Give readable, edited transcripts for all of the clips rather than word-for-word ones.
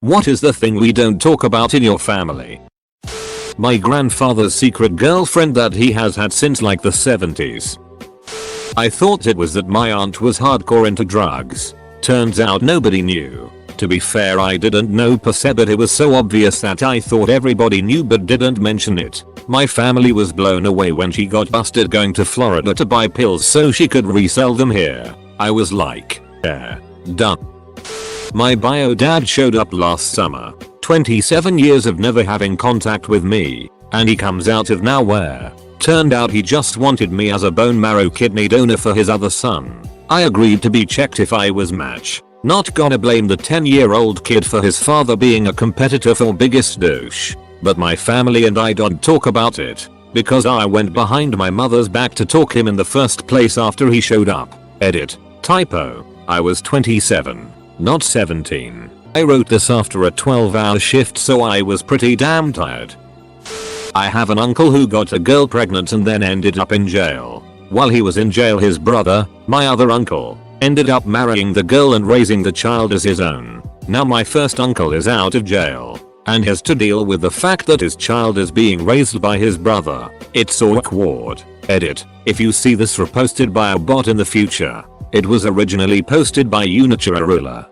What is the thing we don't talk about in your family? My grandfather's secret girlfriend that he has had since like the 70s. I thought it was that my aunt was hardcore into drugs. Turns out nobody knew. To be fair, I didn't know per se, but it was so obvious that I thought everybody knew but didn't mention it. My family was blown away when she got busted going to Florida to buy pills so she could resell them here. I was like, yeah, done. My bio dad showed up last summer, 27 years of never having contact with me, and he comes out of nowhere. Turned out he just wanted me as a bone marrow kidney donor for his other son. I agreed to be checked if I was match. Not gonna blame the 10-year-old kid for his father being a competitor for biggest douche. But my family and I don't talk about it, because I went behind my mother's back to talk him in the first place after he showed up. Edit. Typo. I was 27. Not 17. I wrote this after a 12-hour shift, so I was pretty damn tired. I have an uncle who got a girl pregnant and then ended up in jail. While he was in jail, his brother, my other uncle, ended up marrying the girl and raising the child as his own. Now my first uncle is out of jail and has to deal with the fact that his child is being raised by his brother. It's awkward. Edit. If you see this reposted by a bot in the future, it was originally posted by Unichirarula.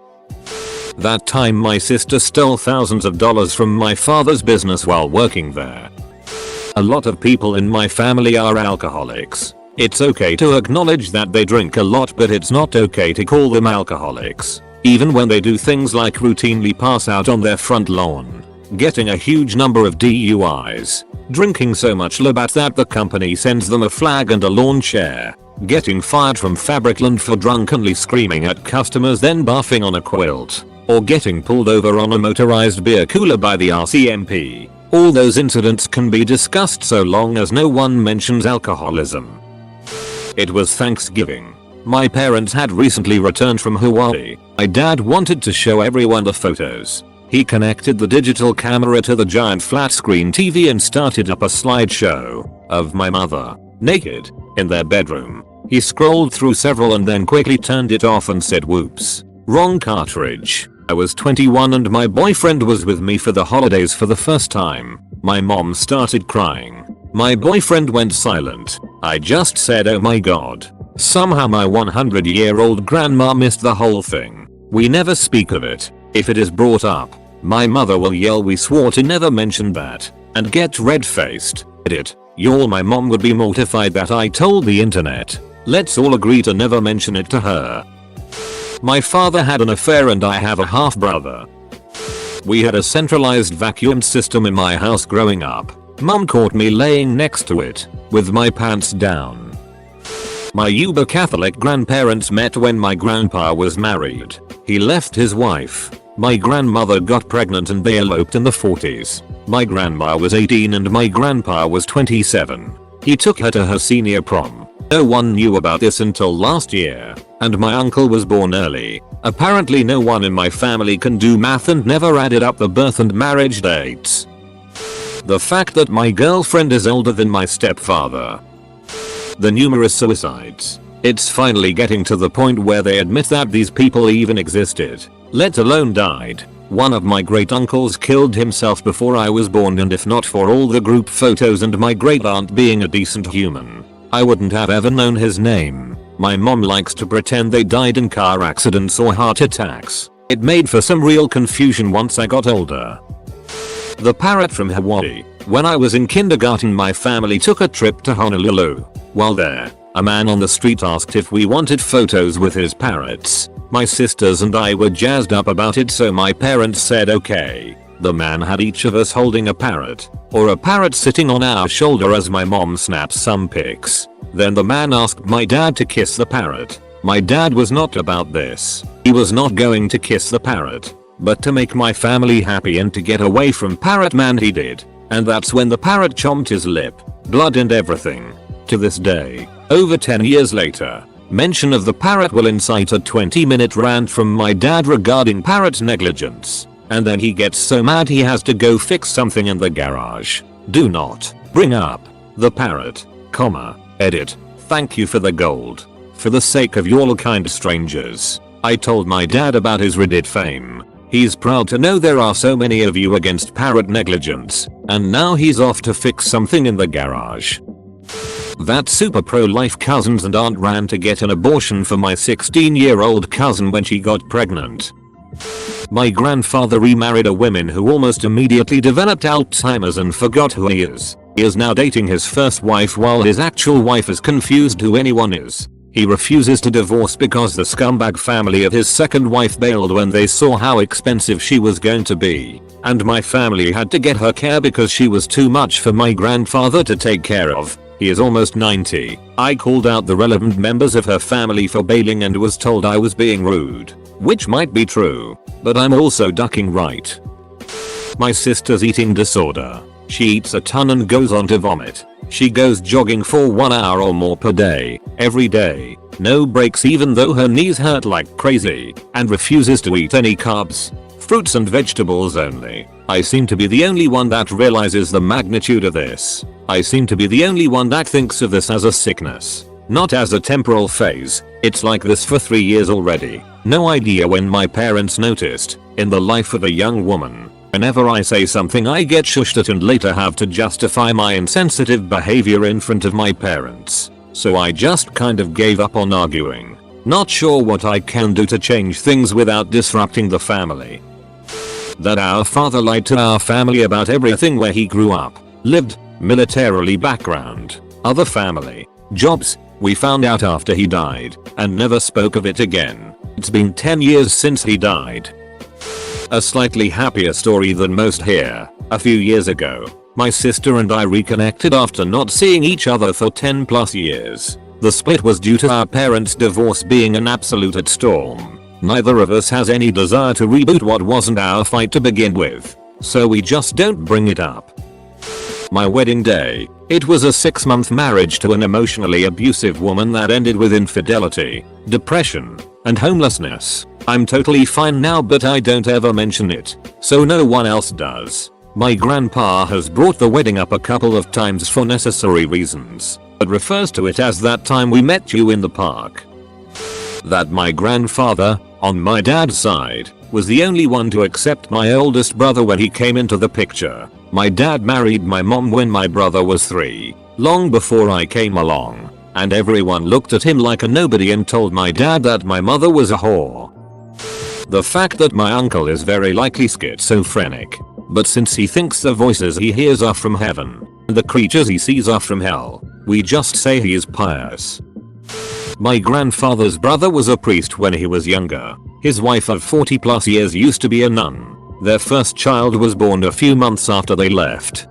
That time my sister stole thousands of dollars from my father's business while working there. A lot of people in my family are alcoholics. It's okay to acknowledge that they drink a lot, but it's not okay to call them alcoholics. Even when they do things like routinely pass out on their front lawn, getting a huge number of DUIs, drinking so much Labatt that the company sends them a flag and a lawn chair, getting fired from Fabricland for drunkenly screaming at customers then barfing on a quilt, or getting pulled over on a motorized beer cooler by the RCMP. All those incidents can be discussed so long as no one mentions alcoholism. It was Thanksgiving. My parents had recently returned from Hawaii. My dad wanted to show everyone the photos. He connected the digital camera to the giant flat screen TV and started up a slideshow of my mother, naked, in their bedroom. He scrolled through several and then quickly turned it off and said, "Whoops, wrong cartridge." I was 21 and my boyfriend was with me for the holidays for the first time. My mom started crying. My boyfriend went silent. I just said, "Oh my god." Somehow my 100-year-old grandma missed the whole thing. We never speak of it. If it is brought up, my mother will yell we swore to never mention that, and get red-faced. Edit. Y'all, my mom would be mortified that I told the internet. Let's all agree to never mention it to her. My father had an affair and I have a half-brother. We had a centralized vacuum system in my house growing up. Mom caught me laying next to it, with my pants down. My uber Catholic grandparents met when my grandpa was married. He left his wife. My grandmother got pregnant and they eloped in the 40s. My grandma was 18 and my grandpa was 27. He took her to her senior prom. No one knew about this until last year, and my uncle was born early. Apparently no one in my family can do math and never added up the birth and marriage dates. The fact that my girlfriend is older than my stepfather. The numerous suicides. It's finally getting to the point where they admit that these people even existed, let alone died. One of my great uncles killed himself before I was born, and if not for all the group photos and my great aunt being a decent human, I wouldn't have ever known his name. My mom likes to pretend they died in car accidents or heart attacks. It made for some real confusion once I got older. The parrot from Hawaii. When I was in kindergarten, my family took a trip to Honolulu. While there, a man on the street asked if we wanted photos with his parrots. My sisters and I were jazzed up about it, so my parents said okay. The man had each of us holding a parrot, or a parrot sitting on our shoulder as my mom snapped some pics. Then the man asked my dad to kiss the parrot. My dad was not about this. He was not going to kiss the parrot, but to make my family happy and to get away from Parrot Man he did. And that's when the parrot chomped his lip, blood and everything. To this day, over 10 years later, mention of the parrot will incite a 20-minute rant from my dad regarding parrot negligence. And then he gets so mad he has to go fix something in the garage. Do not bring up the parrot, comma, edit. Thank you for the gold. For the sake of y'all kind strangers, I told my dad about his Reddit fame. He's proud to know there are so many of you against Parrot negligence, and now he's off to fix something in the garage. That super pro-life cousins and aunt ran to get an abortion for my 16-year-old cousin when she got pregnant. My grandfather remarried a woman who almost immediately developed Alzheimer's and forgot who he is. He is now dating his first wife while his actual wife is confused who anyone is. He refuses to divorce because the scumbag family of his second wife bailed when they saw how expensive she was going to be. And my family had to get her care because she was too much for my grandfather to take care of. He is almost 90. I called out the relevant members of her family for bailing and was told I was being rude. Which might be true, but I'm also ducking right. My sister's eating disorder. She eats a ton and goes on to vomit. She goes jogging for 1 hour or more per day, every day. No breaks even though her knees hurt like crazy, and refuses to eat any carbs. Fruits and vegetables only. I seem to be the only one that realizes the magnitude of this. I seem to be the only one that thinks of this as a sickness, not as a temporal phase. It's like this for 3 years already. No idea when my parents noticed. In the life of a young woman, whenever I say something I get shushed at and later have to justify my insensitive behavior in front of my parents. So I just kind of gave up on arguing. Not sure what I can do to change things without disrupting the family. That our father lied to our family about everything, where he grew up, lived, militarily background, other family, jobs. We found out after he died and never spoke of it again. It's been 10 years since he died. A slightly happier story than most here. A few years ago, my sister and I reconnected after not seeing each other for 10 plus years. The split was due to our parents' divorce being an absolute storm. Neither of us has any desire to reboot what wasn't our fight to begin with, so we just don't bring it up. My wedding day. It was a 6-month marriage to an emotionally abusive woman that ended with infidelity, depression, and homelessness. I'm totally fine now, but I don't ever mention it, so no one else does. My grandpa has brought the wedding up a couple of times for necessary reasons, but refers to it as that time we met you in the park. That my grandfather, on my dad's side, was the only one to accept my oldest brother when he came into the picture. My dad married my mom when my brother was 3, long before I came along, and everyone looked at him like a nobody and told my dad that my mother was a whore. The fact that my uncle is very likely schizophrenic, but since he thinks the voices he hears are from heaven, and the creatures he sees are from hell, we just say he is pious. My grandfather's brother was a priest when he was younger. His wife of 40 plus years used to be a nun. Their first child was born a few months after they left.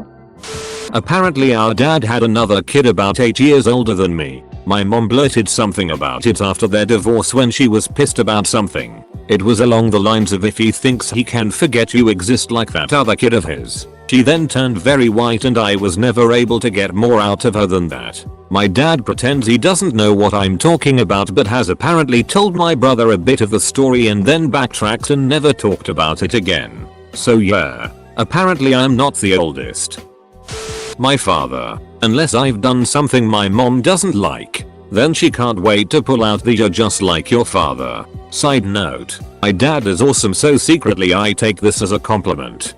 Apparently our dad had another kid about 8 years older than me. My mom blurted something about it after their divorce when she was pissed about something. It was along the lines of, if he thinks he can forget you exist like that other kid of his. She then turned very white and I was never able to get more out of her than that. My dad pretends he doesn't know what I'm talking about, but has apparently told my brother a bit of the story and then backtracked and never talked about it again. So yeah, apparently I'm not the oldest. My father, unless I've done something my mom doesn't like, then she can't wait to pull out the "you're just like your father." Side note, my dad is awesome, so secretly I take this as a compliment.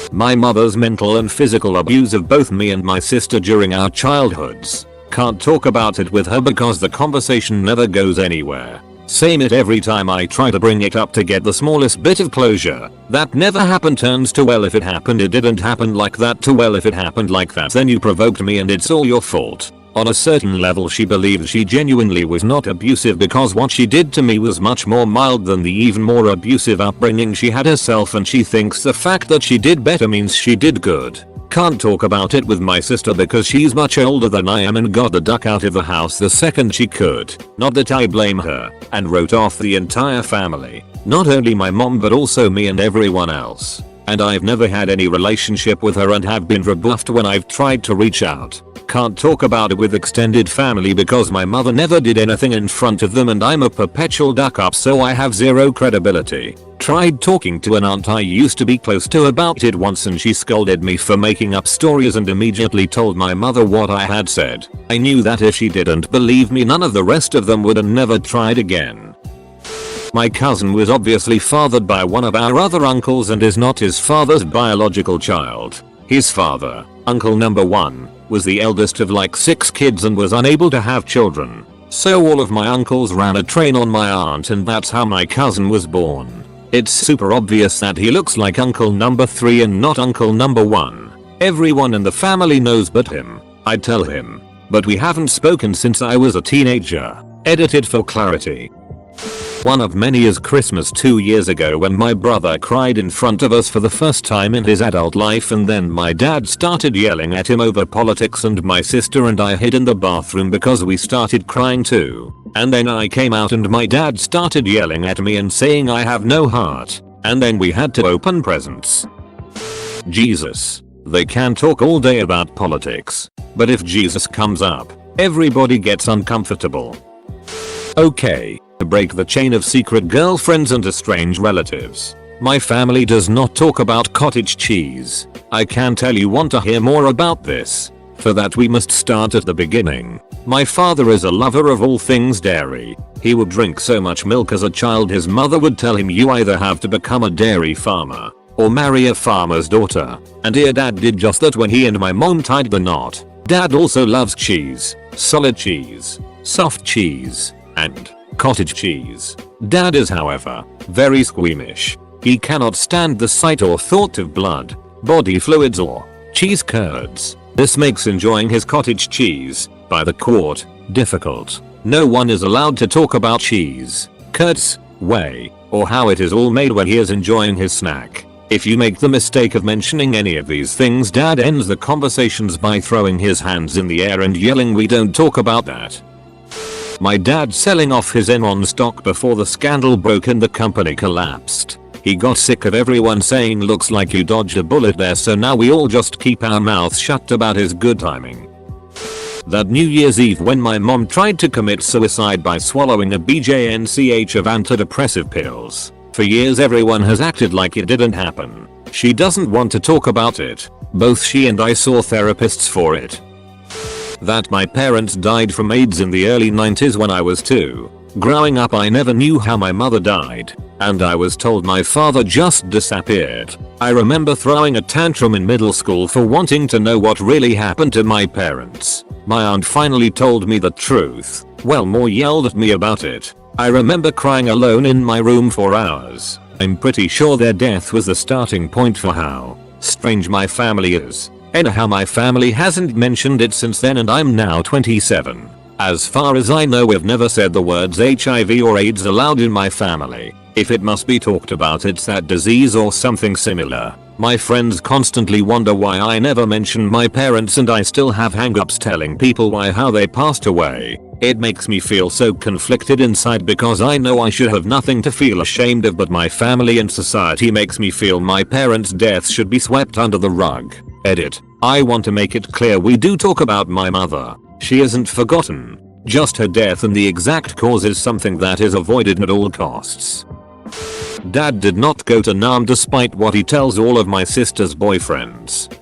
My mother's mental and physical abuse of both me and my sister during our childhoods. Can't talk about it with her because the conversation never goes anywhere. Same it every time I try to bring it up to get the smallest bit of closure. That never happened turns to, well, if it happened it didn't happen like that, to, well, if it happened like that then you provoked me and it's all your fault. On a certain level she believes she genuinely was not abusive because what she did to me was much more mild than the even more abusive upbringing she had herself, and she thinks the fact that she did better means she did good. Can't talk about it with my sister because she's much older than I am and got the duck out of the house the second she could. Not that I blame her, and wrote off the entire family. Not only my mom but also me and everyone else. And I've never had any relationship with her and have been rebuffed when I've tried to reach out. Can't talk about it with extended family because my mother never did anything in front of them and I'm a perpetual duck up, so I have zero credibility. Tried talking to an aunt I used to be close to about it once and she scolded me for making up stories and immediately told my mother what I had said. I knew that if she didn't believe me none of the rest of them would, and never tried again. My cousin was obviously fathered by one of our other uncles and is not his father's biological child. His father, uncle number 1, was the eldest of like 6 kids and was unable to have children. So all of my uncles ran a train on my aunt and that's how my cousin was born. It's super obvious that he looks like uncle number 3 and not uncle number 1. Everyone in the family knows but him. I tell him. But we haven't spoken since I was a teenager. Edited for clarity. One of many is Christmas 2 years ago when my brother cried in front of us for the first time in his adult life and then my dad started yelling at him over politics and my sister and I hid in the bathroom because we started crying too. And then I came out and my dad started yelling at me and saying I have no heart. And then we had to open presents. Jesus. They can talk all day about politics. But if Jesus comes up, everybody gets uncomfortable. Okay. To break the chain of secret girlfriends and estranged relatives. My family does not talk about cottage cheese. I can tell you want to hear more about this. For that we must start at the beginning. My father is a lover of all things dairy. He would drink so much milk as a child his mother would tell him you either have to become a dairy farmer or marry a farmer's daughter. And dear dad did just that when he and my mom tied the knot. Dad also loves cheese, solid cheese, soft cheese, and cottage cheese. Dad is however, very squeamish. He cannot stand the sight or thought of blood, body fluids or cheese curds. This makes enjoying his cottage cheese, by the quart, difficult. No one is allowed to talk about cheese, curds, whey, or how it is all made when he is enjoying his snack. If you make the mistake of mentioning any of these things, Dad ends the conversations by throwing his hands in the air and yelling we don't talk about that. My dad selling off his Enron stock before the scandal broke and the company collapsed. He got sick of everyone saying looks like you dodged a bullet there, so now we all just keep our mouths shut about his good timing. That New Year's Eve when my mom tried to commit suicide by swallowing a BJNCH of antidepressive pills. For years everyone has acted like it didn't happen. She doesn't want to talk about it. Both she and I saw therapists for it. That my parents died from AIDS in the early 90s when I was 2. Growing up I never knew how my mother died, and I was told my father just disappeared. I remember throwing a tantrum in middle school for wanting to know what really happened to my parents. My aunt finally told me the truth. Well, more yelled at me about it. I remember crying alone in my room for hours. I'm pretty sure their death was the starting point for how strange my family is. Anyhow, my family hasn't mentioned it since then and I'm now 27. As far as I know we've never said the words HIV or AIDS aloud in my family. If it must be talked about it's that disease or something similar. My friends constantly wonder why I never mention my parents and I still have hang-ups telling people how they passed away. It makes me feel so conflicted inside because I know I should have nothing to feel ashamed of, but my family and society makes me feel my parents' deaths should be swept under the rug. Edit. I want to make it clear we do talk about my mother. She isn't forgotten. Just her death and the exact cause is something that is avoided at all costs. Dad did not go to Nam despite what he tells all of my sister's boyfriends.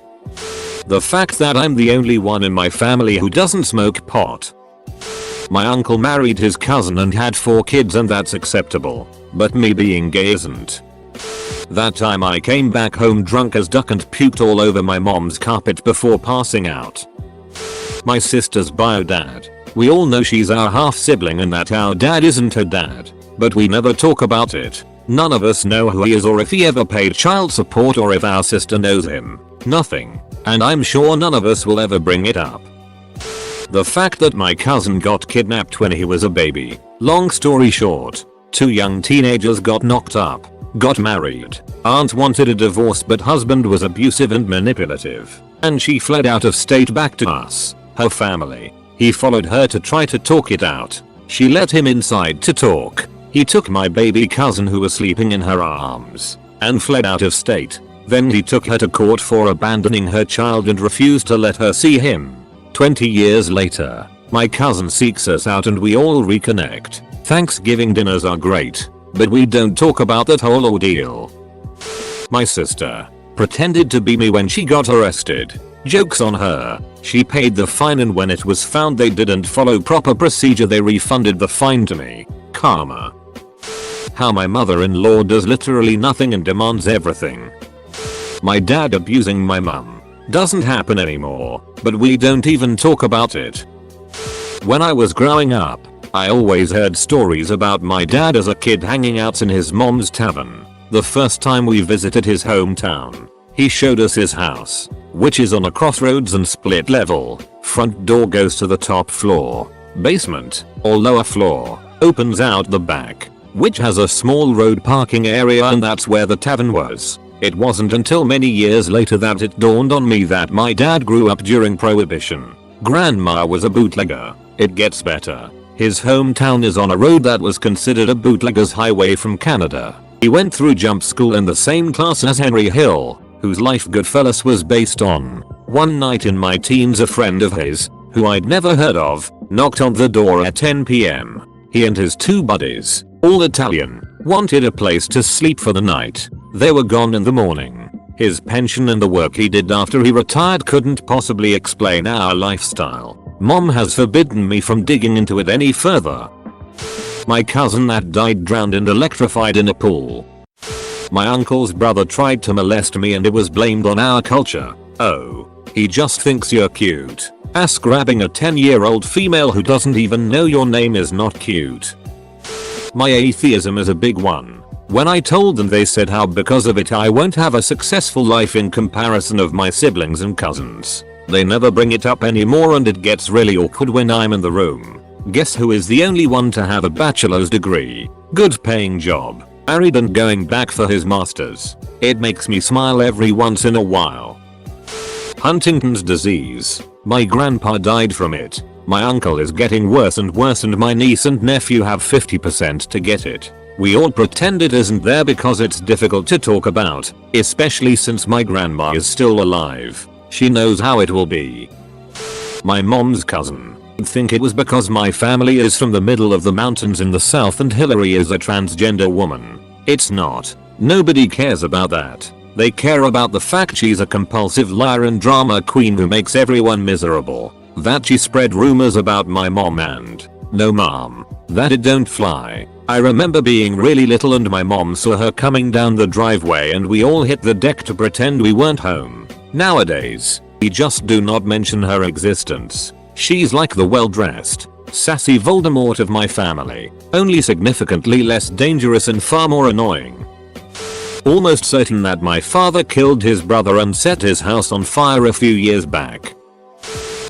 The fact that I'm the only one in my family who doesn't smoke pot. My uncle married his cousin and had 4 kids and that's acceptable. But me being gay isn't. That time I came back home drunk as duck and puked all over my mom's carpet before passing out. My sister's bio dad. We all know she's our half sibling and that our dad isn't her dad. But we never talk about it. None of us know who he is or if he ever paid child support or if our sister knows him. Nothing. And I'm sure none of us will ever bring it up. The fact that my cousin got kidnapped when he was a baby. Long story short, 2 young teenagers got knocked up. Got married. Aunt wanted a divorce but husband was abusive and manipulative. And she fled out of state back to us, her family. He followed her to try to talk it out. She let him inside to talk. He took my baby cousin who was sleeping in her arms and fled out of state. Then he took her to court for abandoning her child and refused to let her see him. 20 years later, my cousin seeks us out and we all reconnect. Thanksgiving dinners are great, but we don't talk about that whole ordeal. My sister pretended to be me when she got arrested. Joke's on her. She paid the fine and when it was found they didn't follow proper procedure they refunded the fine to me. Karma. How my mother-in-law does literally nothing and demands everything. My dad abusing my mum. Doesn't happen anymore, but we don't even talk about it. When I was growing up, I always heard stories about my dad as a kid hanging out in his mom's tavern. The first time we visited his hometown, he showed us his house, which is on a crossroads and split level. Front door goes to the top floor. Basement, or lower floor, opens out the back, which has a small road parking area, and that's where the tavern was. It wasn't until many years later that it dawned on me that my dad grew up during Prohibition. Grandma was a bootlegger. It gets better. His hometown is on a road that was considered a bootlegger's highway from Canada. He went through jump school in the same class as Henry Hill, whose life Goodfellas was based on. One night in my teens, a friend of his, who I'd never heard of, knocked on the door at 10 p.m. He and his two buddies, all Italian, wanted a place to sleep for the night. They were gone in the morning. His pension and the work he did after he retired couldn't possibly explain our lifestyle. Mom has forbidden me from digging into it any further. My cousin that died drowned and electrified in a pool. My uncle's brother tried to molest me and it was blamed on our culture. Oh, he just thinks you're cute. Ass grabbing a 10-year-old female who doesn't even know your name is not cute. My atheism is a big one. When I told them, they said how because of it I won't have a successful life in comparison of my siblings and cousins. They never bring it up anymore and it gets really awkward when I'm in the room. Guess who is the only one to have a bachelor's degree, good paying job, married and going back for his master's. It makes me smile every once in a while. Huntington's disease. My grandpa died from it. My uncle is getting worse and worse and my niece and nephew have 50% to get it. We all pretend it isn't there because it's difficult to talk about, especially since my grandma is still alive. She knows how it will be. My mom's cousin. Think it was because my family is from the middle of the mountains in the south and Hillary is a transgender woman. It's not. Nobody cares about that. They care about the fact she's a compulsive liar and drama queen who makes everyone miserable. That she spread rumors about my mom and, no mom, that it don't fly. I remember being really little and my mom saw her coming down the driveway and we all hit the deck to pretend we weren't home. Nowadays, we just do not mention her existence. She's like the well-dressed, sassy Voldemort of my family, only significantly less dangerous and far more annoying. Almost certain that my father killed his brother and set his house on fire a few years back.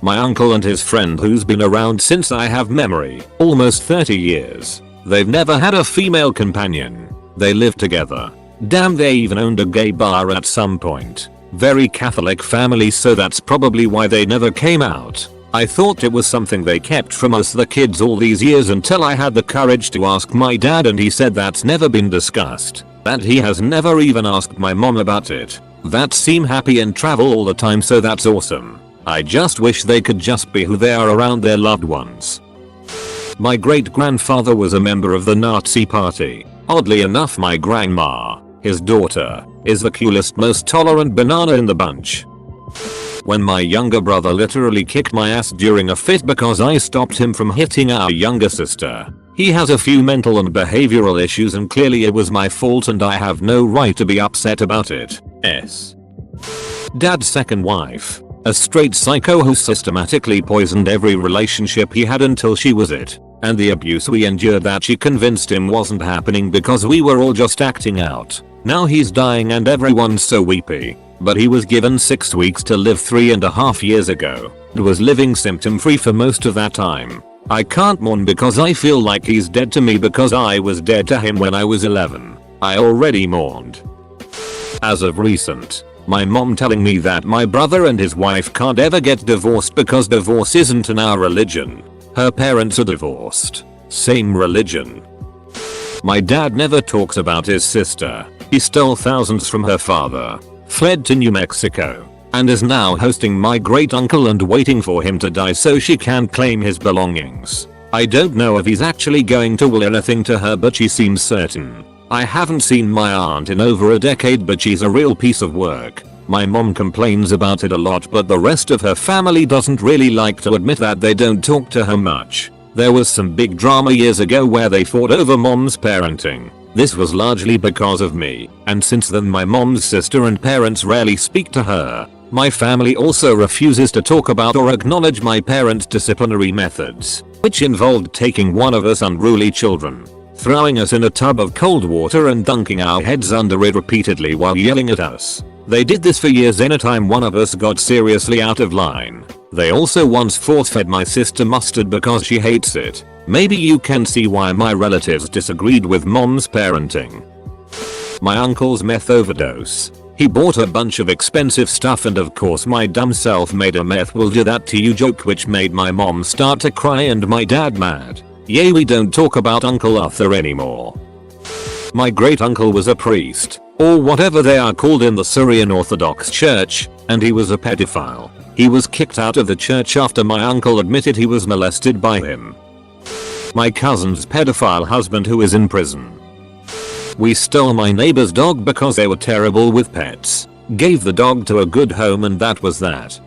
My uncle and his friend who's been around since I have memory, almost 30 years. They've never had a female companion. They live together. Damn, they even owned a gay bar at some point. Very Catholic family, so that's probably why they never came out. I thought it was something they kept from us the kids all these years until I had the courage to ask my dad and he said that's never been discussed. That he has never even asked my mom about it. That seem happy and travel all the time, so that's awesome. I just wish they could just be who they are around their loved ones. My great grandfather was a member of the Nazi party. Oddly enough, my grandma, his daughter, is the coolest, most tolerant banana in the bunch. When my younger brother literally kicked my ass during a fit because I stopped him from hitting our younger sister. He has a few mental and behavioral issues and clearly it was my fault and I have no right to be upset about it. Dad's second wife. A straight psycho who systematically poisoned every relationship he had until she was it. And the abuse we endured that she convinced him wasn't happening because we were all just acting out. Now he's dying and everyone's so weepy. But he was given 6 weeks to live 3.5 years ago and was living symptom free for most of that time. I can't mourn because I feel like he's dead to me because I was dead to him when I was 11. I already mourned. As of recent, my mom telling me that my brother and his wife can't ever get divorced because divorce isn't in our religion. Her parents are divorced. Same religion. My dad never talks about his sister. He stole thousands from her father, fled to New Mexico, and is now hosting my great uncle and waiting for him to die so she can claim his belongings. I don't know if he's actually going to will anything to her, but she seems certain. I haven't seen my aunt in over a decade, but she's a real piece of work. My mom complains about it a lot, but the rest of her family doesn't really like to admit that they don't talk to her much. There was some big drama years ago where they fought over mom's parenting. This was largely because of me, and since then my mom's sister and parents rarely speak to her. My family also refuses to talk about or acknowledge my parents' disciplinary methods, which involved taking one of us unruly children, throwing us in a tub of cold water and dunking our heads under it repeatedly while yelling at us. They did this for years anytime one of us got seriously out of line. They also once force-fed my sister mustard because she hates it. Maybe you can see why my relatives disagreed with mom's parenting. My uncle's meth overdose. He bought a bunch of expensive stuff and of course my dumb self made a meth will do that to you joke which made my mom start to cry and my dad mad. Yay, we don't talk about Uncle Arthur anymore. My great uncle was a priest, or whatever they are called in the Syrian Orthodox Church, and he was a pedophile. He was kicked out of the church after my uncle admitted he was molested by him. My cousin's pedophile husband who is in prison. We stole my neighbor's dog because they were terrible with pets. Gave the dog to a good home and that was that.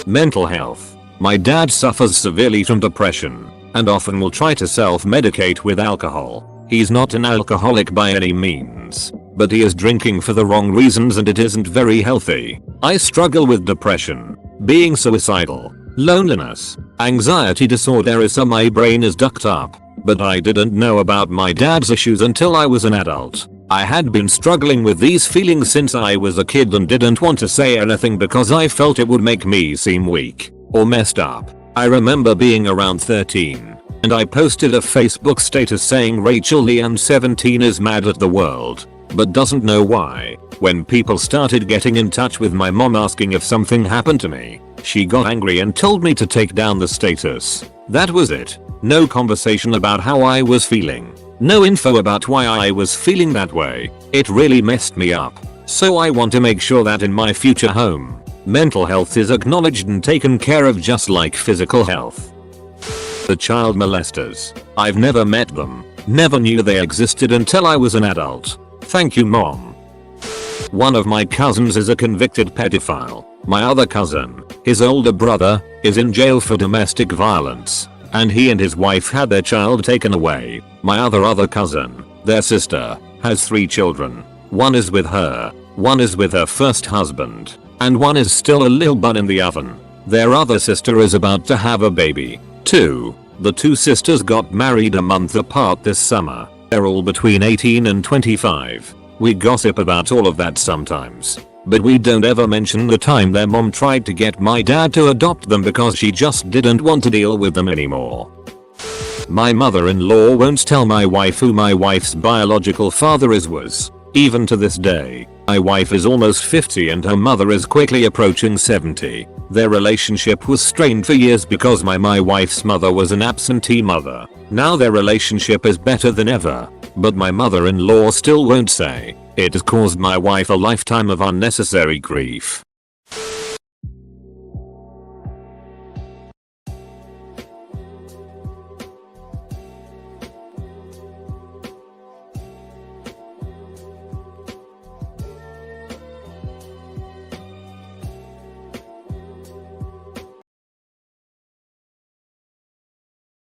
Mental health. My dad suffers severely from depression and often will try to self-medicate with alcohol. He's not an alcoholic by any means, but he is drinking for the wrong reasons and it isn't very healthy. I struggle with depression, being suicidal, loneliness, anxiety disorder so my brain is ducked up, but I didn't know about my dad's issues until I was an adult. I had been struggling with these feelings since I was a kid and didn't want to say anything because I felt it would make me seem weak or messed up. I remember being around 13 and I posted a Facebook status saying Rachel Lee I'm 17 is mad at the world, but doesn't know why. When people started getting in touch with my mom asking if something happened to me, she got angry and told me to take down the status. That was it. No conversation about how I was feeling. No info about why I was feeling that way. It really messed me up. So I want to make sure that in my future home, mental health is acknowledged and taken care of just like physical health. The child molesters. I've never met them. Never knew they existed until I was an adult. Thank you, Mom. One of my cousins is a convicted pedophile. My other cousin, his older brother, is in jail for domestic violence, and he and his wife had their child taken away. My other cousin, their sister, has 3 children. One is with her, one is with her first husband, and one is still a little bun in the oven. Their other sister is about to have a baby, too. The 2 sisters got married a month apart this summer. They're all between 18 and 25. We gossip about all of that sometimes, but we don't ever mention the time their mom tried to get my dad to adopt them because she just didn't want to deal with them anymore. My mother-in-law won't tell my wife who my wife's biological father was. Even to this day, my wife is almost 50 and her mother is quickly approaching 70. Their relationship was strained for years because my wife's mother was an absentee mother. Now their relationship is better than ever, but my mother-in-law still won't say. It has caused my wife a lifetime of unnecessary grief.